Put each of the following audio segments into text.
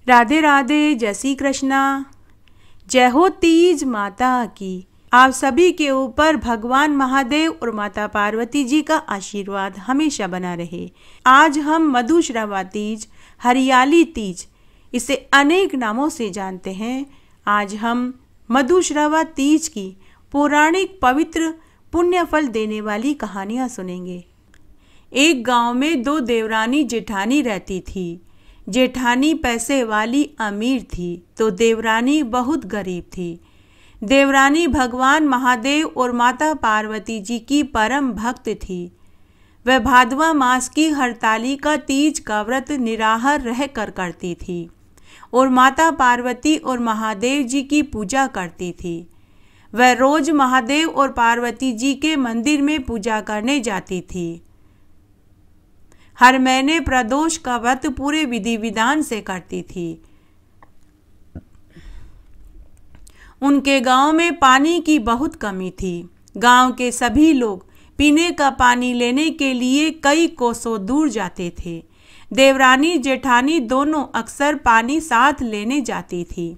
राधे राधे, जय श्री कृष्णा। जय हो तीज माता की। आप सभी के ऊपर भगवान महादेव और माता पार्वती जी का आशीर्वाद हमेशा बना रहे। आज हम मधुश्रवा तीज, हरियाली तीज, इसे अनेक नामों से जानते हैं। आज हम मधुश्रवा तीज की पौराणिक पवित्र पुण्य फल देने वाली कहानियाँ सुनेंगे। एक गांव में दो देवरानी जेठानी रहती थी। जेठानी पैसे वाली अमीर थी तो देवरानी बहुत गरीब थी। देवरानी भगवान महादेव और माता पार्वती जी की परम भक्त थी। वह भादवा मास की हरतालिका तीज का व्रत निराहार रह कर करती थी और माता पार्वती और महादेव जी की पूजा करती थी। वह रोज महादेव और पार्वती जी के मंदिर में पूजा करने जाती थी। हर महीने प्रदोष का व्रत पूरे विधि विधान से करती थी। उनके गांव में पानी की बहुत कमी थी। गांव के सभी लोग पीने का पानी लेने के लिए कई कोसों दूर जाते थे। देवरानी जेठानी दोनों अक्सर पानी साथ लेने जाती थी।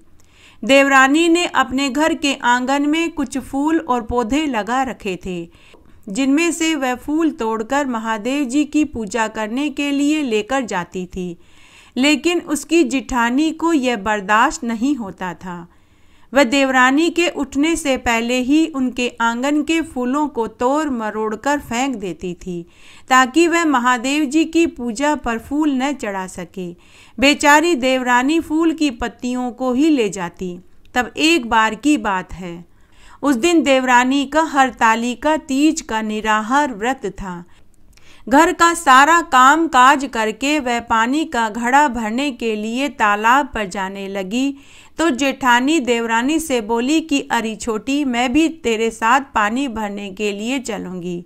देवरानी ने अपने घर के आंगन में कुछ फूल और पौधे लगा रखे थे, जिनमें से वह फूल तोड़कर महादेव जी की पूजा करने के लिए लेकर जाती थी। लेकिन उसकी जेठानी को यह बर्दाश्त नहीं होता था। वह देवरानी के उठने से पहले ही उनके आंगन के फूलों को तोड़ मरोड़कर फेंक देती थी, ताकि वह महादेव जी की पूजा पर फूल न चढ़ा सके। बेचारी देवरानी फूल की पत्तियों को ही ले जाती। तब एक बार की बात है, उस दिन देवरानी का हरतालिका तीज का निराहार व्रत था। घर का सारा काम काज करके वह पानी का घड़ा भरने के लिए तालाब पर जाने लगी तो जेठानी देवरानी से बोली कि अरे छोटी, मैं भी तेरे साथ पानी भरने के लिए चलूँगी।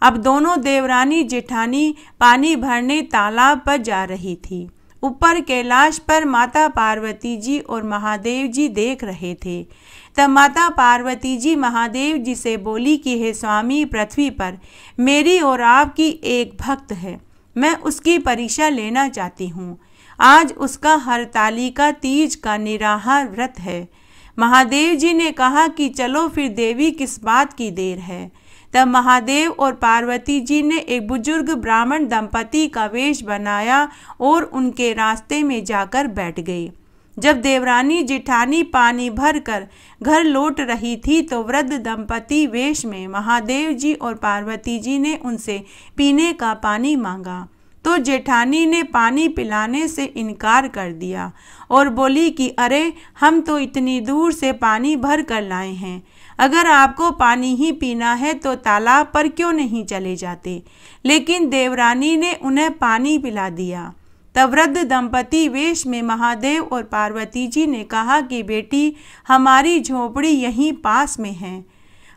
अब दोनों देवरानी जेठानी पानी भरने तालाब पर जा रही थी। ऊपर कैलाश पर माता पार्वती जी और महादेव जी देख रहे थे। तब माता पार्वती जी महादेव जी से बोली कि हे स्वामी, पृथ्वी पर मेरी और आपकी एक भक्त है, मैं उसकी परीक्षा लेना चाहती हूँ। आज उसका हरतालिका तीज का निराहार व्रत है। महादेव जी ने कहा कि चलो फिर देवी, किस बात की देर है। तब महादेव और पार्वती जी ने एक बुजुर्ग ब्राह्मण दंपति का वेश बनाया और उनके रास्ते में जाकर बैठ गए। जब देवरानी जेठानी पानी भरकर घर लौट रही थी तो वृद्ध दंपति वेश में महादेव जी और पार्वती जी ने उनसे पीने का पानी मांगा तो जेठानी ने पानी पिलाने से इनकार कर दिया और बोली कि अरे, हम तो इतनी दूर से पानी भर कर लाए हैं। अगर आपको पानी ही पीना है तो तालाब पर क्यों नहीं चले जाते। लेकिन देवरानी ने उन्हें पानी पिला दिया। तब वृद्ध दंपति वेश में महादेव और पार्वती जी ने कहा कि बेटी, हमारी झोपड़ी यहीं पास में है।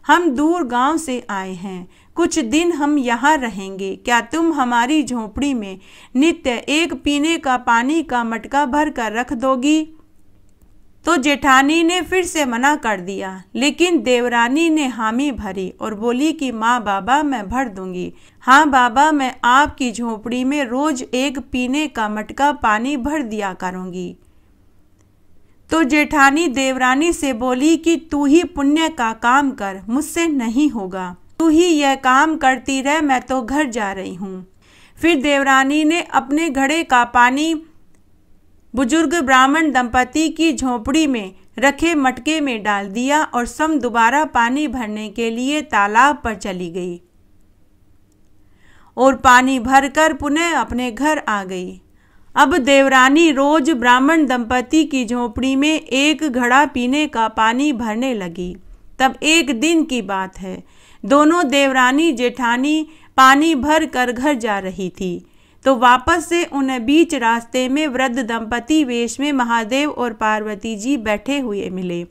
हम दूर गांव से आए हैं, कुछ दिन हम यहाँ रहेंगे। क्या तुम हमारी झोपड़ी में नित्य एक पीने का पानी का मटका भर कर रख दोगी? तो जेठानी ने फिर से मना कर दिया, लेकिन देवरानी ने हामी भरी और बोली कि माँ बाबा, मैं भर दूंगी। हाँ बाबा, मैं आपकी झोपड़ी में रोज एक पीने का मटका पानी भर दिया करूंगी। तो जेठानी देवरानी से बोली कि तू ही पुण्य का काम कर, मुझसे नहीं होगा। तू ही यह काम करती रह, मैं तो घर जा रही हूँ। फिर देवरानी ने अपने घड़े का पानी बुजुर्ग ब्राह्मण दंपति की झोपड़ी में रखे मटके में डाल दिया और स्वयं दोबारा पानी भरने के लिए तालाब पर चली गई और पानी भरकर पुनः अपने घर आ गई। अब देवरानी रोज ब्राह्मण दंपति की झोपड़ी में एक घड़ा पीने का पानी भरने लगी। तब एक दिन की बात है, दोनों देवरानी जेठानी पानी भर कर घर जा रही थी तो वापस से उन्हें बीच रास्ते में वृद्ध दंपति वेश में महादेव और पार्वती जी बैठे हुए मिले।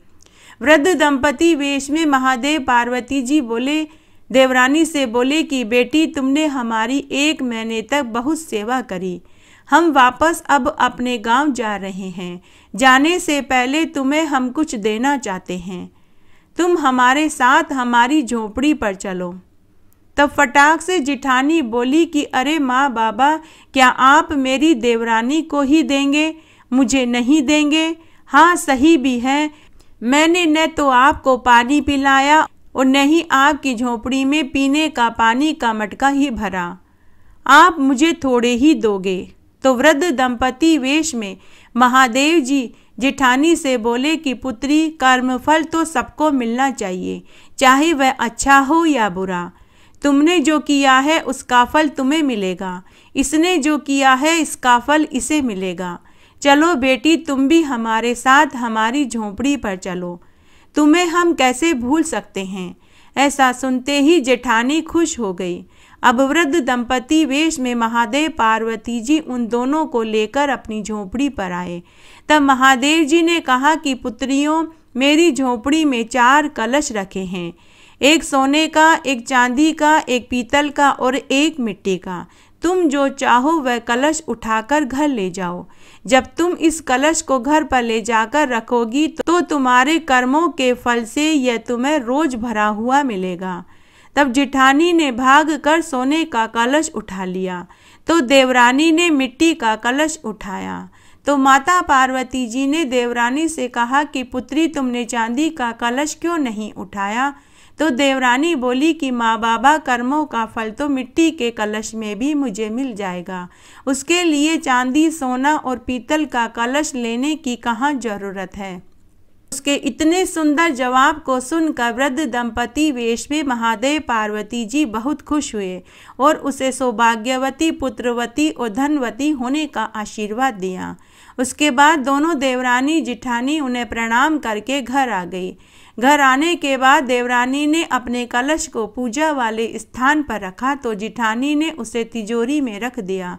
वृद्ध दंपति वेश में महादेव पार्वती जी बोले, देवरानी से बोले कि बेटी, तुमने हमारी एक महीने तक बहुत सेवा करी। हम वापस अब अपने गांव जा रहे हैं। जाने से पहले तुम्हें हम कुछ देना चाहते हैं। तुम हमारे साथ हमारी झोपड़ी पर चलो। तब फटाक से जेठानी बोली कि अरे माँ बाबा, क्या आप मेरी देवरानी को ही देंगे? मुझे नहीं देंगे? हाँ, सही भी है। मैंने न तो आपको पानी पिलाया और न ही आपकी झोपड़ी में पीने का पानी का मटका ही भरा। आप मुझे थोड़े ही दोगे। तो वृद्ध दंपति वेश में महादेव जी जेठानी से बोले कि पुत्री, कर्मफल तो सबको मिलना चाहिए, चाहे वह अच्छा हो या बुरा। तुमने जो किया है उसका फल तुम्हें मिलेगा, इसने जो किया है इसका फल इसे मिलेगा। चलो बेटी, तुम भी हमारे साथ हमारी झोंपड़ी पर चलो, तुम्हें हम कैसे भूल सकते हैं। ऐसा सुनते ही जेठानी खुश हो गई। अब वृद्ध दंपति वेश में महादेव पार्वती जी उन दोनों को लेकर अपनी झोंपड़ी पर आए। तब महादेव जी ने कहा कि पुत्रियों, मेरी झोंपड़ी में 4 कलश रखे हैं, एक सोने का, एक चांदी का, एक पीतल का और एक मिट्टी का। तुम जो चाहो वह कलश उठाकर घर ले जाओ। जब तुम इस कलश को घर पर ले जाकर रखोगी तो तुम्हारे कर्मों के फल से यह तुम्हें रोज भरा हुआ मिलेगा। तब जेठानी ने भाग कर सोने का कलश उठा लिया, तो देवरानी ने मिट्टी का कलश उठाया। तो माता पार्वती जी ने देवरानी से कहा कि पुत्री, तुमने चांदी का कलश क्यों नहीं उठाया? तो देवरानी बोली कि माँ बाबा, कर्मों का फल तो मिट्टी के कलश में भी मुझे मिल जाएगा, उसके लिए चांदी, सोना और पीतल का कलश लेने की कहाँ जरूरत है। उसके इतने सुंदर जवाब को सुनकर वृद्ध दंपति वेश में महादेव पार्वती जी बहुत खुश हुए और उसे सौभाग्यवती, पुत्रवती और धनवती होने का आशीर्वाद दिया। उसके बाद दोनों देवरानी जेठानी उन्हें प्रणाम करके घर आ गई। घर आने के बाद देवरानी ने अपने कलश को पूजा वाले स्थान पर रखा, तो जेठानी ने उसे तिजोरी में रख दिया।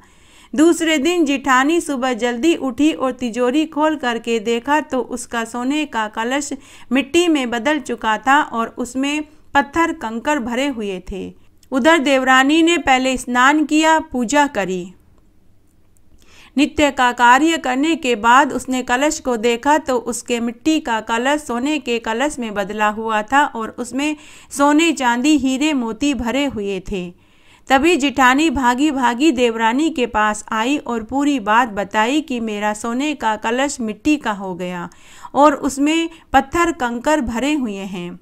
दूसरे दिन जेठानी सुबह जल्दी उठी और तिजोरी खोल करके देखा तो उसका सोने का कलश मिट्टी में बदल चुका था और उसमें पत्थर कंकड़ भरे हुए थे। उधर देवरानी ने पहले स्नान किया, पूजा करी। नित्य का कार्य करने के बाद उसने कलश को देखा तो उसके मिट्टी का कलश सोने के कलश में बदला हुआ था और उसमें सोने, चांदी, हीरे, मोती भरे हुए थे। तभी जेठानी भागी भागी देवरानी के पास आई और पूरी बात बताई कि मेरा सोने का कलश मिट्टी का हो गया और उसमें पत्थर कंकड़ भरे हुए हैं।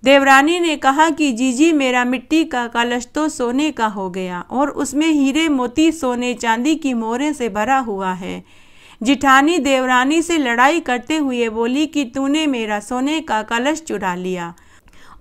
देवरानी ने कहा कि जीजी, मेरा मिट्टी का कलश तो सोने का हो गया और उसमें हीरे, मोती, सोने, चांदी की मोहरें से भरा हुआ है। जेठानी देवरानी से लड़ाई करते हुए बोली कि तूने मेरा सोने का कलश चुरा लिया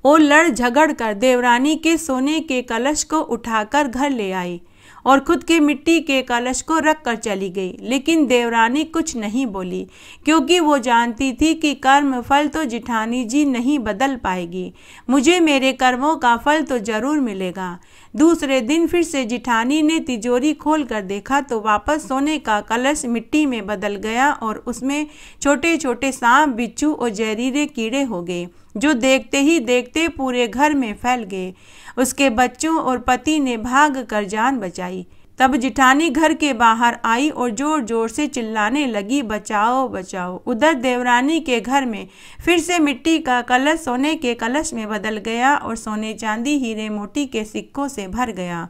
और लड़ झगड़ कर देवरानी के सोने के कलश को उठाकर घर ले आई और खुद के मिट्टी के कलश को रख कर चली गई। लेकिन देवरानी कुछ नहीं बोली, क्योंकि वो जानती थी कि कर्म फल तो जेठानी जी नहीं बदल पाएगी, मुझे मेरे कर्मों का फल तो जरूर मिलेगा। दूसरे दिन फिर से जेठानी ने तिजोरी खोल कर देखा तो वापस सोने का कलश मिट्टी में बदल गया और उसमें छोटे छोटे सांप, बिच्छू और जहरीले कीड़े हो गए, जो देखते ही देखते पूरे घर में फैल गए। उसके बच्चों और पति ने भाग कर जान बचाई। तब जेठानी घर के बाहर आई और जोर जोर से चिल्लाने लगी, बचाओ बचाओ। उधर देवरानी के घर में फिर से मिट्टी का कलश सोने के कलश में बदल गया और सोने, चांदी, हीरे, मोती के सिक्कों से भर गया।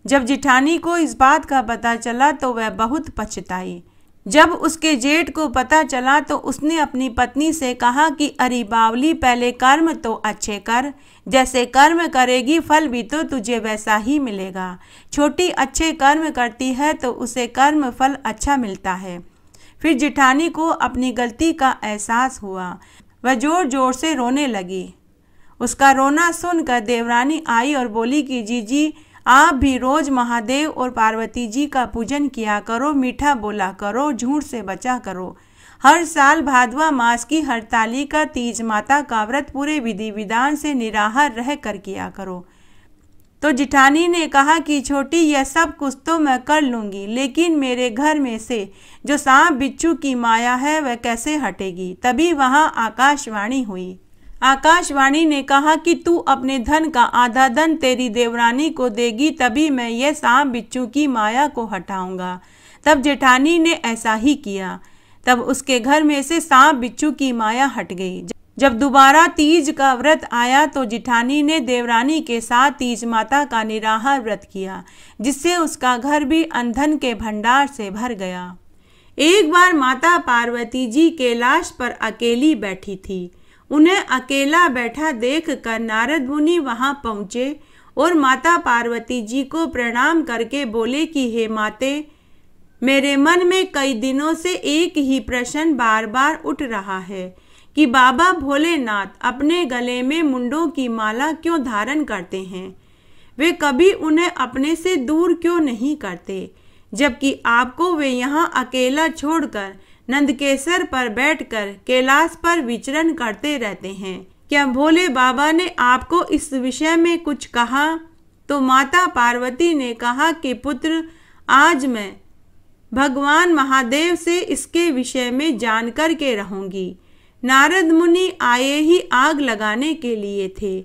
जब जेठानी को इस बात का पता चला तो वह बहुत पछताई। जब उसके जेठ को पता चला तो उसने अपनी पत्नी से कहा कि अरे बावली, पहले कर्म तो अच्छे कर, जैसे कर्म करेगी फल भी तो तुझे वैसा ही मिलेगा। छोटी अच्छे कर्म करती है तो उसे कर्म फल अच्छा मिलता है। फिर जेठानी को अपनी गलती का एहसास हुआ, वह जोर जोर से रोने लगी। उसका रोना सुनकर देवरानी आई और बोली कि जीजी, आप भी रोज महादेव और पार्वती जी का पूजन किया करो, मीठा बोला करो, झूठ से बचा करो। हर साल भादवा मास की हरताली का तीज माता का व्रत पूरे विधि विधान से निराहार रह कर किया करो। तो जेठानी ने कहा कि छोटी, यह सब कुछ तो मैं कर लूँगी, लेकिन मेरे घर में से जो सांप बिच्छू की माया है वह कैसे हटेगी। तभी वहाँ आकाशवाणी हुई। आकाशवाणी ने कहा कि तू अपने धन का आधा धन तेरी देवरानी को देगी, तभी मैं ये सांप बिच्छू की माया को हटाऊंगा। तब जेठानी ने ऐसा ही किया। तब उसके घर में से सांप बिच्छू की माया हट गई। जब दोबारा तीज का व्रत आया तो जेठानी ने देवरानी के साथ तीज माता का निराहार व्रत किया, जिससे उसका घर भी अन्न धन के भंडार से भर गया। एक बार माता पार्वती जी कैलाश पर अकेली बैठी थी। उन्हें अकेला बैठा देखकर नारद मुनि वहां पहुंचे और माता पार्वती जी को प्रणाम करके बोले कि हे माते, मेरे मन में कई दिनों से एक ही प्रश्न बार बार उठ रहा है कि बाबा भोलेनाथ अपने गले में मुंडों की माला क्यों धारण करते हैं। वे कभी उन्हें अपने से दूर क्यों नहीं करते, जबकि आपको वे यहाँ अकेला छोड़कर नंदकेसर पर बैठकर कैलाश पर विचरण करते रहते हैं। क्या भोले बाबा ने आपको इस विषय में कुछ कहा? तो माता पार्वती ने कहा कि पुत्र, आज मैं भगवान महादेव से इसके विषय में जानकर के रहूंगी। नारद मुनि आए ही आग लगाने के लिए थे।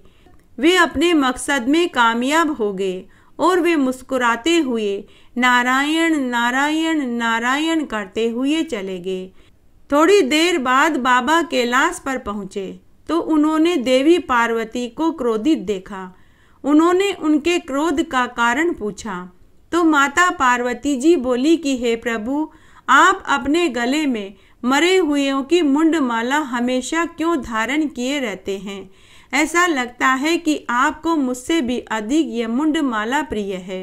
वे अपने मकसद में कामयाब हो गए और वे मुस्कुराते हुए नारायण नारायण नारायण करते हुए चले गए। थोड़ी देर बाद बाबा कैलाश पर पहुंचे तो उन्होंने देवी पार्वती को क्रोधित देखा। उन्होंने उनके क्रोध का कारण पूछा तो माता पार्वती जी बोली कि हे प्रभु, आप अपने गले में मरे हुएयों की मुंड माला हमेशा क्यों धारण किए रहते हैं? ऐसा लगता है कि आपको मुझसे भी अधिक यह मुंड माला प्रिय है।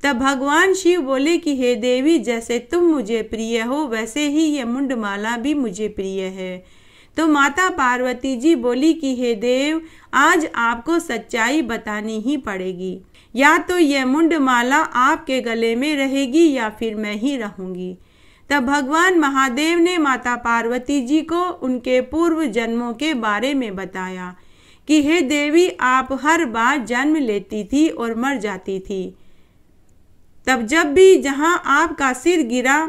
तब भगवान शिव बोले कि हे देवी, जैसे तुम मुझे प्रिय हो वैसे ही यह मुंड माला भी मुझे प्रिय है। तो माता पार्वती जी बोली कि हे देव, आज आपको सच्चाई बतानी ही पड़ेगी। या तो यह मुंड माला आपके गले में रहेगी या फिर मैं ही रहूंगी। तब भगवान महादेव ने माता पार्वती जी को उनके पूर्व जन्मों के बारे में बताया कि हे देवी, आप हर बार जन्म लेती थी और मर जाती थी। तब जब भी जहां आपका सिर गिरा,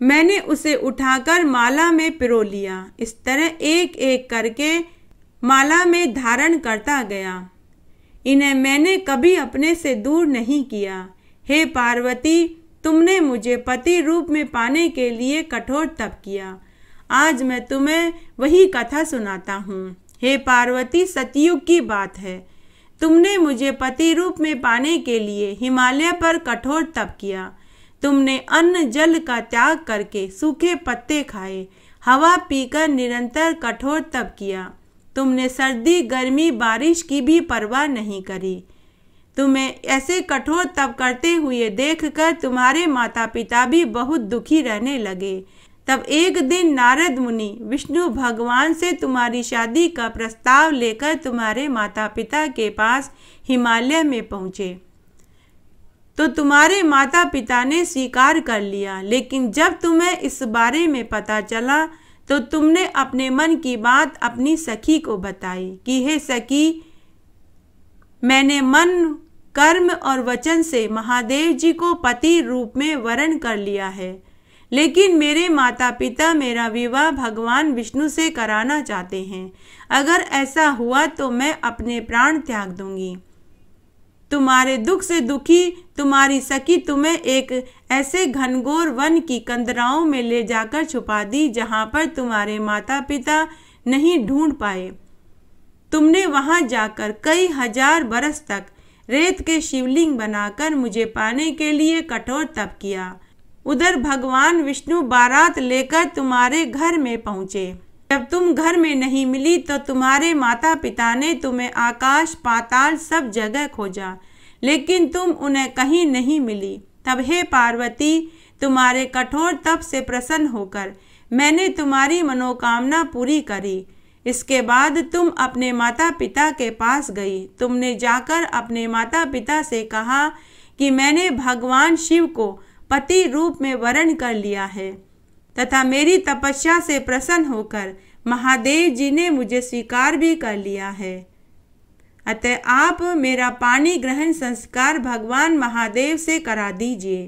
मैंने उसे उठाकर माला में पिरो लिया। इस तरह एक एक करके माला में धारण करता गया। इन्हें मैंने कभी अपने से दूर नहीं किया। हे पार्वती, तुमने मुझे पति रूप में पाने के लिए कठोर तप किया। आज मैं तुम्हें वही कथा सुनाता हूँ। हे पार्वती, सतयुग की बात है। तुमने मुझे पति रूप में पाने के लिए हिमालय पर कठोर तप किया। तुमने अन्न जल का त्याग करके सूखे पत्ते खाए, हवा पीकर निरंतर कठोर तप किया। तुमने सर्दी गर्मी बारिश की भी परवाह नहीं करी। तुम्हें ऐसे कठोर तप करते हुए देखकर तुम्हारे माता पिता भी बहुत दुखी रहने लगे। तब एक दिन नारद मुनि विष्णु भगवान से तुम्हारी शादी का प्रस्ताव लेकर तुम्हारे माता पिता के पास हिमालय में पहुँचे। तो तुम्हारे माता पिता ने स्वीकार कर लिया। लेकिन जब तुम्हें इस बारे में पता चला तो तुमने अपने मन की बात अपनी सखी को बताई कि हे सखी, मैंने मन कर्म और वचन से महादेव जी को पति रूप में वरण कर लिया है, लेकिन मेरे माता पिता मेरा विवाह भगवान विष्णु से कराना चाहते हैं। अगर ऐसा हुआ तो मैं अपने प्राण त्याग दूंगी। तुम्हारे दुख से दुखी तुम्हारी सखी तुम्हें एक ऐसे घनघोर वन की कंदराओं में ले जाकर छुपा दी जहां पर तुम्हारे माता पिता नहीं ढूंढ पाए। तुमने वहां जाकर कई हजार बरस तक रेत के शिवलिंग बनाकर मुझे पाने के लिए कठोर तप किया। उधर भगवान विष्णु बारात लेकर तुम्हारे घर में पहुंचे। जब तुम घर में नहीं मिली तो तुम्हारे माता पिता ने तुम्हें आकाश पाताल सब जगह खोजा, लेकिन तुम उन्हें कहीं नहीं मिली। तब हे पार्वती, तुम्हारे कठोर तप से प्रसन्न होकर मैंने तुम्हारी मनोकामना पूरी करी। इसके बाद तुम अपने माता पिता के पास गई। तुमने जाकर अपने माता पिता से कहा कि मैंने भगवान शिव को पति रूप में वरण कर लिया है तथा मेरी तपस्या से प्रसन्न होकर महादेव जी ने मुझे स्वीकार भी कर लिया है। अतः आप मेरा पानी ग्रहण संस्कार भगवान महादेव से करा दीजिए।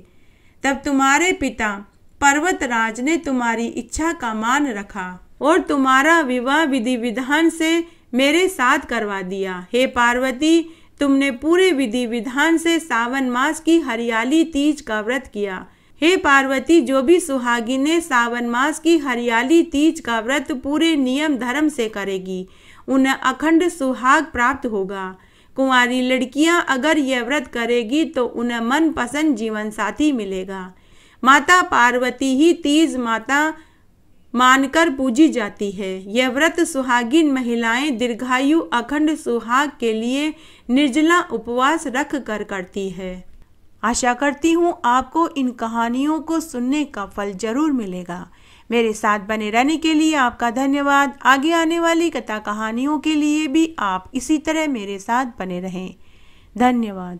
तब तुम्हारे पिता पर्वतराज ने तुम्हारी इच्छा का मान रखा और तुम्हारा विवाह विधि विधान से मेरे साथ करवा दिया। हे पार्वती, तुमने पूरे विधि विधान से सावन मास की हरियाली तीज का व्रत किया। हे पार्वती, जो भी सुहागिनें सावन मास की हरियाली तीज का व्रत पूरे नियम धर्म से करेगी, उन्हें अखंड सुहाग प्राप्त होगा। कुंवारी लड़कियां अगर यह व्रत करेगी तो उन्हें मनपसंद जीवन साथी मिलेगा। माता पार्वती ही तीज माता मानकर पूजी जाती है। यह व्रत सुहागिन महिलाएं दीर्घायु अखंड सुहाग के लिए निर्जला उपवास रख कर करती है। आशा करती हूँ आपको इन कहानियों को सुनने का फल जरूर मिलेगा। मेरे साथ बने रहने के लिए आपका धन्यवाद। आगे आने वाली कथा कहानियों के लिए भी आप इसी तरह मेरे साथ बने रहें। धन्यवाद।